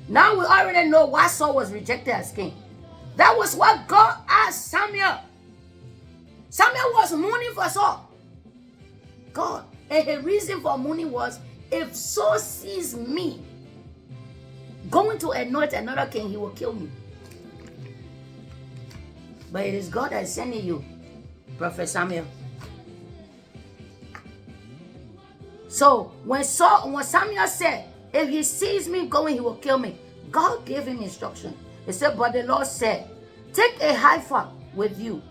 Now we already know why Saul was rejected as king. That was what God asked Samuel. Samuel was mourning for Saul. God, and the reason for mourning was, if Saul sees me going to anoint another king, he will kill me. But it is God that is sending you, Prophet Samuel. So when Samuel said, if he sees me going, he will kill me, God gave him instruction. He said, but the Lord said, take a heifer with you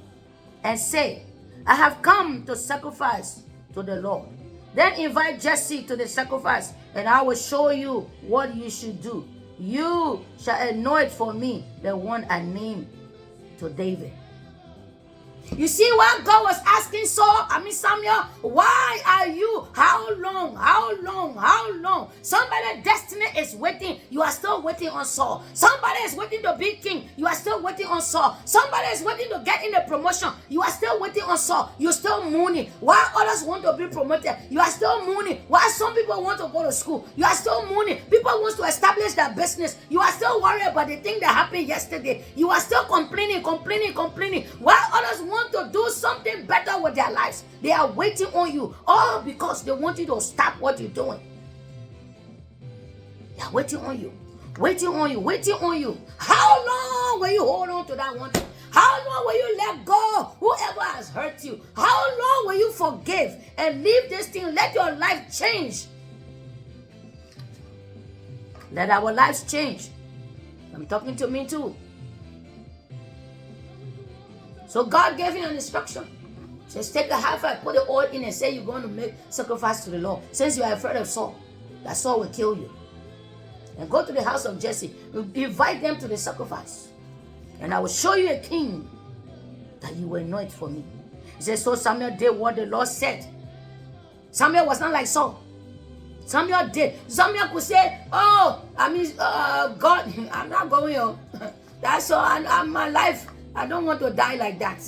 and say, I have come to sacrifice to the Lord. Then invite Jesse to the sacrifice, and I will show you what you should do. You shall anoint for me the one I named to David. You see what God was asking Samuel, why are you? How long? Somebody's destiny is waiting. You are still waiting on Saul. Somebody is waiting to be king. You are still waiting on Saul. Somebody is waiting to get in a promotion. You are still waiting on Saul. You're still mourning. While others want to be promoted, you are still mourning. While some people want to go to school, you are still mourning. People want to establish their business. You are still worried about the thing that happened yesterday. You are still complaining. While others want to do something better with their lives, they are waiting on you, all because they want you to stop what you're doing. They are waiting on you. How long will you hold on to that one thing? How long will you let go whoever has hurt you? How long will you forgive and leave this thing? Let your life change. Let our lives change. I'm talking to me too. So God gave him an instruction. Says, take a heifer, put the oil in, and say you're going to make sacrifice to the Lord. Since you are afraid of Saul, that Saul will kill you. And go to the house of Jesse. Invite them to the sacrifice. And I will show you a king that you will anoint for me. He says, so Samuel did what the Lord said. Samuel was not like Saul. Samuel did. Samuel could say, God, I'm not going on. That's all. I'm my life. I don't want to die like that.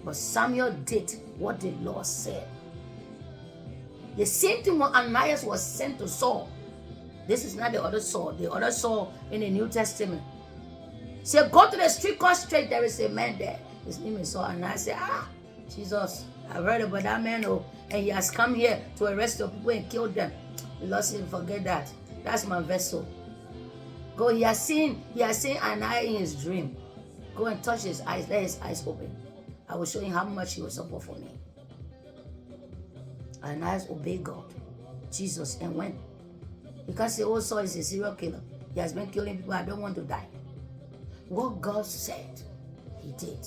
But Samuel did what the Lord said. The same thing when Ananias was sent to Saul. This is not the other Saul. The other Saul in the New Testament. Say, go to the street called Straight. There is a man there. His name is Saul. And I said, Jesus, I've heard about that man. And he has come here to arrest your people and kill them. The Lord said, forget that. That's my vessel. Go, he has seen Ananias in his dream. Go and touch his eyes. Let his eyes open. I will show him how much he will suffer for me. Ananias obeyed God, Jesus, and went. You can't say, oh, Saul is a serial killer. He has been killing people. I don't want to die. What God said, he did.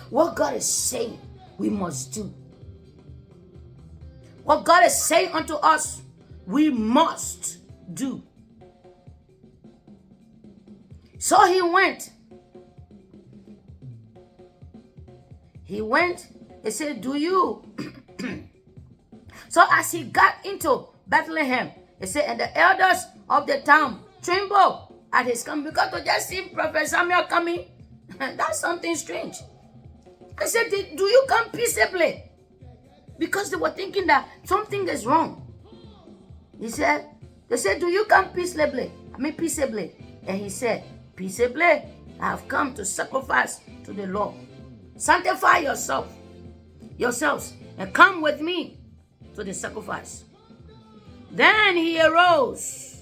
What God is saying, we must do. What God is saying unto us, we must do. So he went. He said, do you? So as he got into Bethlehem, he said, and the elders of the town trembled at his coming, because to just see Prophet Samuel coming, that's something strange. I said, do you come peaceably? Because they were thinking that something is wrong. They said, do you come peaceably? Peaceably. And he said, peaceably, I have come to sacrifice to the Lord. Sanctify yourselves, and come with me to the sacrifice. Then he arose.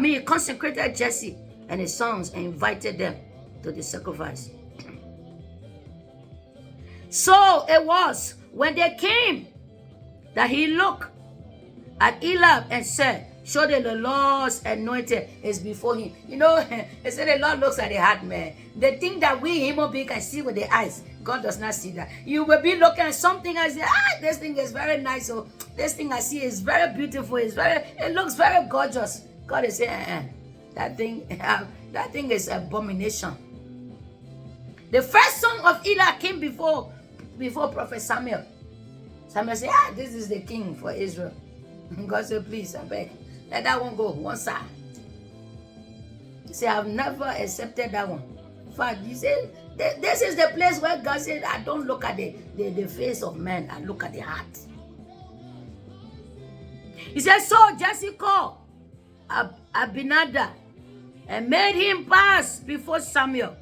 He consecrated Jesse and his sons and invited them to the sacrifice. So it was when they came that he looked at Eliab and said, surely the Lord's anointed is before him. They said the Lord looks at the heart, man. The thing that we human beings can see with the eyes, God does not see that. You will be looking at something and say, this thing is very nice. So this thing I see is very beautiful. It looks very gorgeous. God is saying, that thing is abomination. The first son of Eli came before Prophet Samuel. Samuel said, this is the king for Israel. God said, please, I beg, let that one go one side. He said, I've never accepted that one. In fact, he said, this is the place where God said, I don't look at the face of man, I look at the heart. He said, so Jesse called Abinadab and made him pass before Samuel.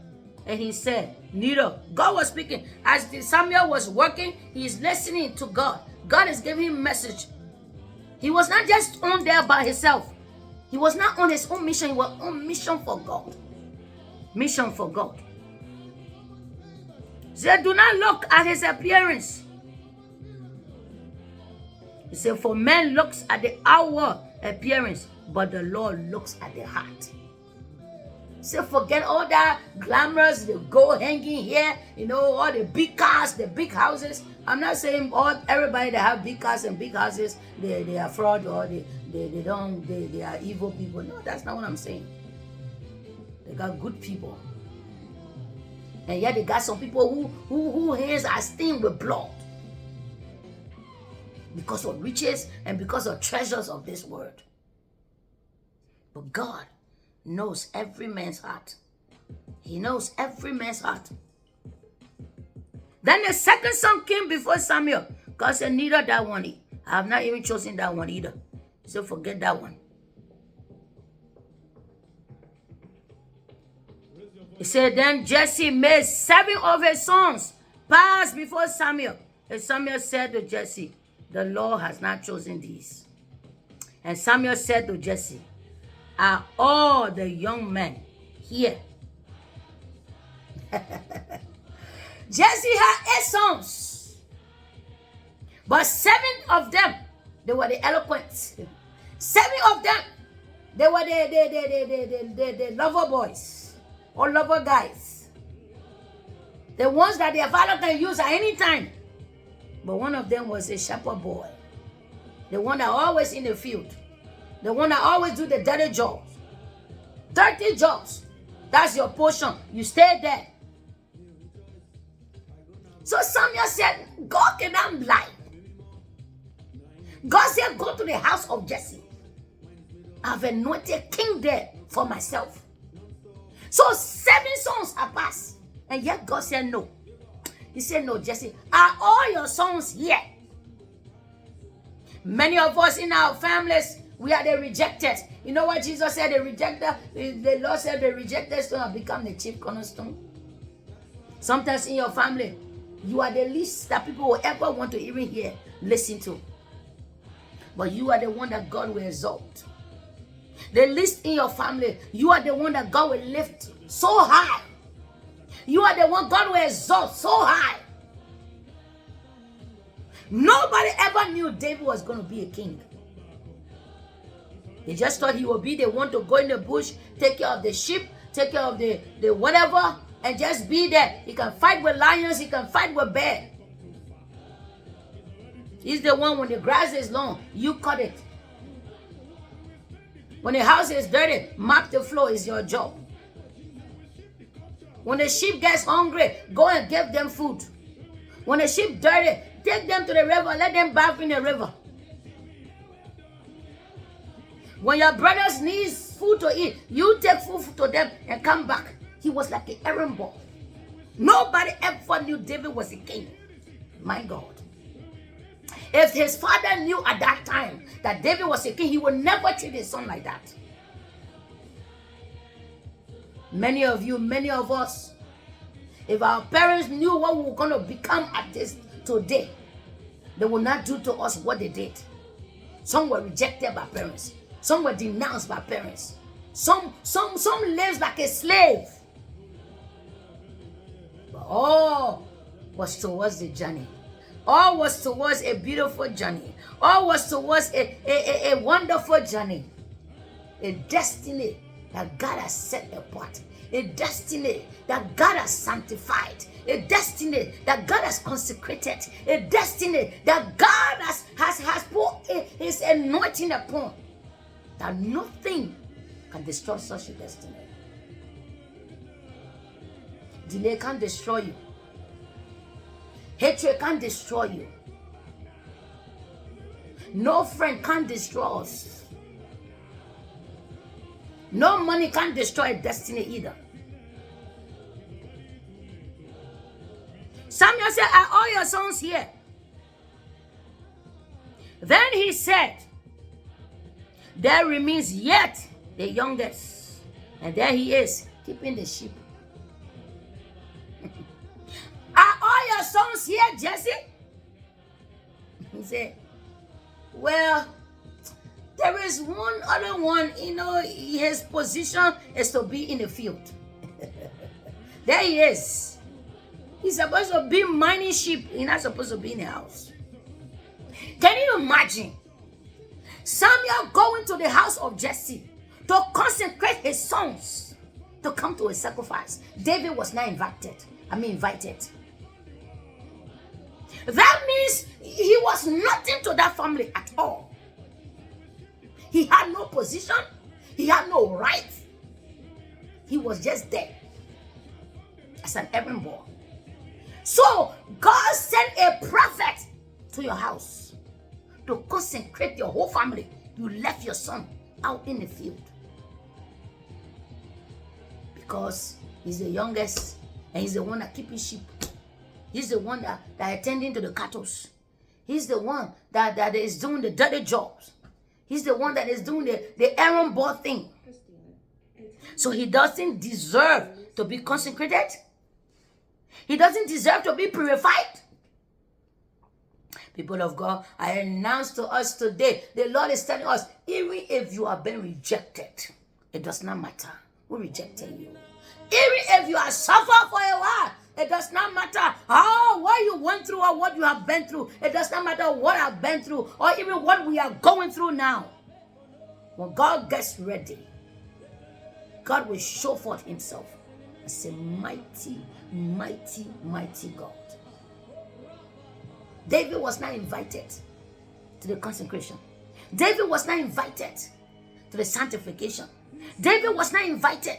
And he said, neither. God was speaking. As Samuel was working, he is listening to God. God is giving him a message. He was not just on there by himself. He was not on his own mission. He was on mission for God. Mission for God. He said, do not look at his appearance. He said, for man looks at the outward appearance, but the Lord looks at the heart. He said, forget all that glamorous, the gold hanging here, all the big cars, the big houses. I'm not saying everybody that have big cars and big houses, they are fraud or they are evil people. No, that's not what I'm saying. They got good people. And yet they got some people who hands are stained with blood. Because of riches and because of treasures of this world. But God knows every man's heart. He knows every man's heart. Then the second son came before Samuel. God said, neither that one. I have not even chosen that one either. So forget that one. He said, then Jesse made 7 of his sons pass before Samuel. And Samuel said to Jesse, the Lord has not chosen these. And Samuel said to Jesse, are all the young men here? Jesse had 8 sons. But 7 of them, they were the eloquent. 7 of them, they were the lover boys or lover guys. The ones that their father can use at any time. But one of them was a shepherd boy. The one that always in the field. The one that always do the dirty jobs. 30 jobs. That's your portion. You stay there. So Samuel said, God cannot lie. God said, go to the house of Jesse. I've anointed king there for myself. So 7 sons are passed. And yet God said no. He said, no, Jesse, are all your sons here? Many of us in our families, we are the rejected. You know what Jesus said? The rejected, the Lord said the rejected stone have become the chief cornerstone. Sometimes in your family, you are the least that people will ever want to even hear, listen to. But you are the one that God will exalt. The least in your family, you are the one that God will lift so high. You are the one God will exalt so high. Nobody ever knew David was going to be a king. They just thought he would be the one to go in the bush, take care of the sheep, take care of the whatever, and just be there. He can fight with lions, he can fight with bears. He's the one when the grass is long, you cut it. When the house is dirty, mop the floor is your job. When the sheep gets hungry, go and give them food. When the sheep dirty, take them to the river, let them bath in the river. When your brothers need food to eat, you take food to them and come back. He was like an errand boy. Nobody ever knew David was a king. My God. If his father knew at that time that David was a king, he would never treat his son like that. Many of you, many of us, if our parents knew what we were going to become at this today, they would not do to us what they did. Some were rejected by parents. Some were denounced by parents. Some lives like a slave. But all was towards the journey. All was towards a beautiful journey. All was towards a wonderful journey. A destiny that God has set apart. A destiny that God has sanctified. A destiny that God has consecrated. A destiny that God has put his anointing upon. That nothing can destroy such a destiny. Delay can't destroy you. Hatred can't destroy you. No friend can't destroy us. No money can't destroy destiny either. Samuel said, are all your sons here? Then he said, there remains yet the youngest. And there he is, keeping the sheep. Are all your sons here, Jesse? He said, well, there is one other one, his position is to be in the field. There he is. He's supposed to be minding sheep. He's not supposed to be in the house. Can you imagine Samuel going to the house of Jesse to consecrate his sons to come to a sacrifice? David was not invited. That means he was nothing to that family at all. He had no position. He had no right. He was just there as an errand boy. So God sent a prophet to your house to consecrate your whole family. You left your son out in the field because he's the youngest and he's the one that keeping sheep. He's the one that attending to the cattle. He's the one that is doing the dirty jobs. He's the one that is doing the errand boy thing. So he doesn't deserve to be consecrated. He doesn't deserve to be purified. People of God, I announce to us today, the Lord is telling us, even if you have been rejected, it does not matter who rejected you. Even if you are suffered for a while, it does not matter what you went through or what you have been through. It does not matter what I've been through or even what we are going through now. When God gets ready, God will show forth himself as a mighty, mighty, mighty God. David was not invited to the consecration. David was not invited to the sanctification. David was not invited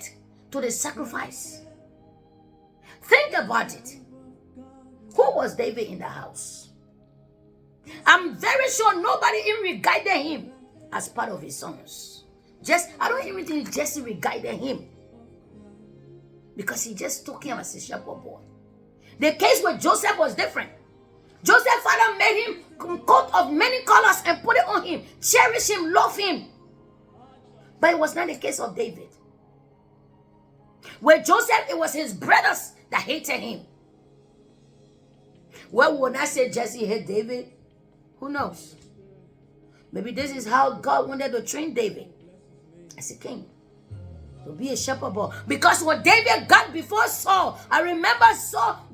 to the sacrifice. Think about it. Who was David in the house? I'm very sure nobody even regarded him as part of his sons. I don't even think Jesse regarded him because he just took him as a shepherd boy. The case with Joseph was different. Joseph's father made him a coat of many colors and put it on him, cherish him, love him. But it was not the case of David. With Joseph, it was his brothers that hated him. Well, when I say Jesse hate David, who knows? Maybe this is how God wanted to train David as a king, to be a shepherd boy. Because when David got before Saul, I remember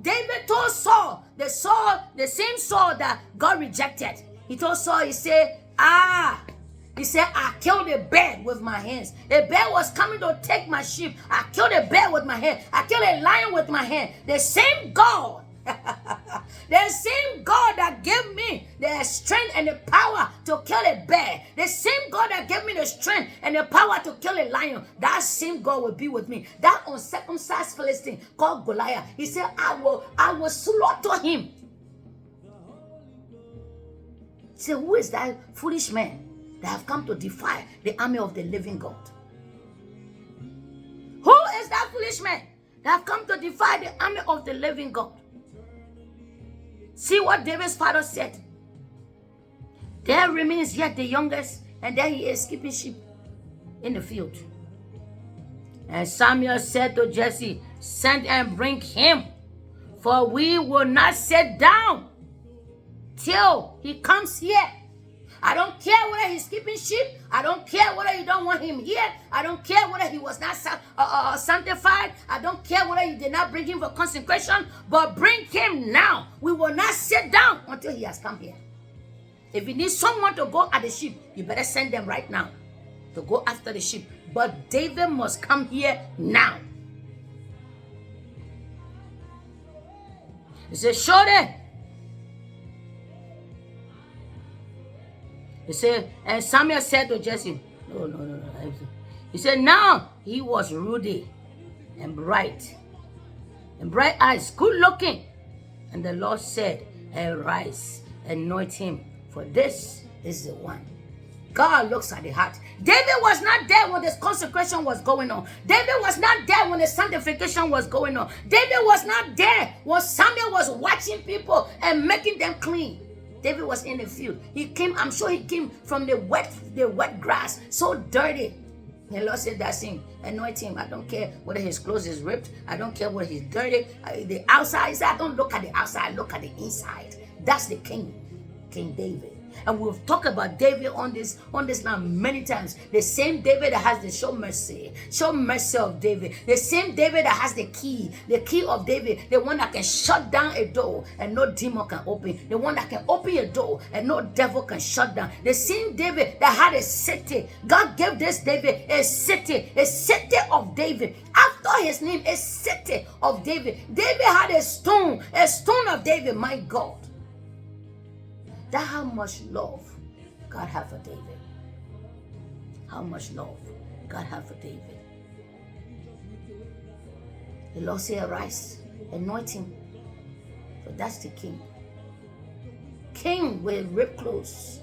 David told Saul, the same Saul that God rejected. He told Saul, he said, I killed a bear with my hands. A bear was coming to take my sheep. I killed a bear with my hand. I killed a lion with my hand. The same God, the same God that gave me the strength and the power to kill a bear, the same God that gave me the strength and the power to kill a lion, that same God will be with me. That uncircumcised Philistine called Goliath, he said, I will slaughter him. He said, who is that foolish man that have come to defy the army of the living God? Who is that foolish man that have come to defy the army of the living God? See what David's father said. There remains yet the youngest, and there he is keeping sheep in the field. And Samuel said to Jesse, send and bring him, for we will not sit down till he comes here. I don't care whether he's keeping sheep. I don't care whether you don't want him here. I don't care whether he was not sanctified. I don't care whether you did not bring him for consecration. But bring him now. We will not sit down until he has come here. If you need someone to go at the sheep, you better send them right now to go after the sheep. But David must come here now. He said, show them. He said, and Samuel said to Jesse, no. He said, now he was ruddy and bright eyes, good looking. And the Lord said, arise, anoint him, for this is the one. God looks at the heart. David was not there when the consecration was going on. David was not there when the sanctification was going on. David was not there when Samuel was watching people and making them clean. David was in the field. I'm sure he came from the wet grass, so dirty. The Lord said, that's him. Anoint him. I don't care whether his clothes is ripped. I don't care whether he's dirty. The outside, I don't look at the outside. I look at the inside. That's the king, King David. And we've talked about David on this now many times. The same David that has the show mercy of David. The same David that has the key of David. The one that can shut down a door and no demon can open. The one that can open a door and no devil can shut down. The same David that had a city. God gave this David a city of David. After his name, a city of David. David had a stone of David, my God. That's how much love God had for David. How much love God had for David. The Lord said, arise, anoint him. For that's the king. King with ripped clothes.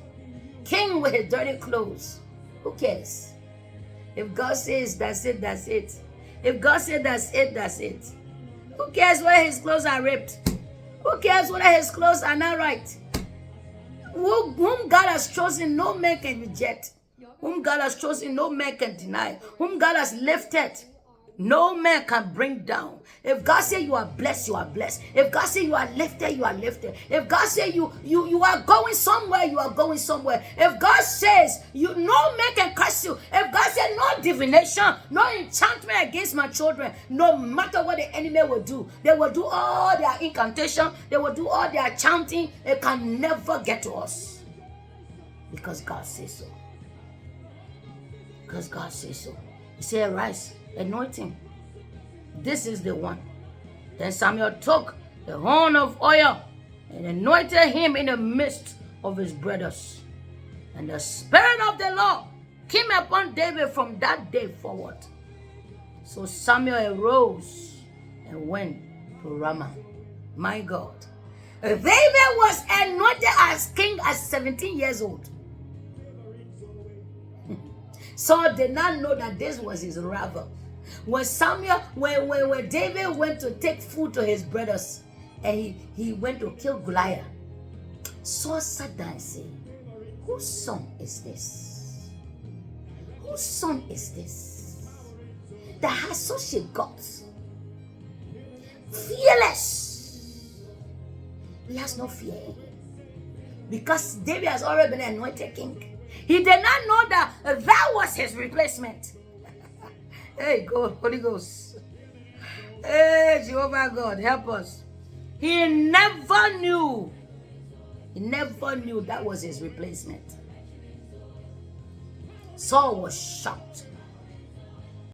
King with his dirty clothes. Who cares? If God says that's it, that's it. If God said that's it, that's it. Who cares whether his clothes are ripped? Who cares whether his clothes are not right? Whom God has chosen, no man can reject. Whom God has chosen, no man can deny. Whom God has lifted, no man can bring down. If God says you are blessed, you are blessed. If God says you are lifted, you are lifted. If God says you are going somewhere, you are going somewhere. If God says no man can curse you. If God says no divination, no enchantment against my children, no matter what the enemy will do, they will do all their incantation, they will do all their chanting, it can never get to us. Because God says so. Because God says so. He said, arise, anoint him. This is the one. Then Samuel took the horn of oil and anointed him in the midst of his brothers. And the Spirit of the Lord came upon David from that day forward. So Samuel arose and went to Ramah. My God. David was anointed as king at 17 years old. Saul did not know that this was his rival. When David went to take food to his brothers and he went to kill Goliath, Saul sat down and said, whose son is this? Whose son is this that has such a guts? Fearless. He has no fear in him. Because David has already been anointed king. He did not know that was his replacement. Hey, God, Holy Ghost. Hey, Jehovah God, help us. He never knew that was his replacement. Saul was shocked.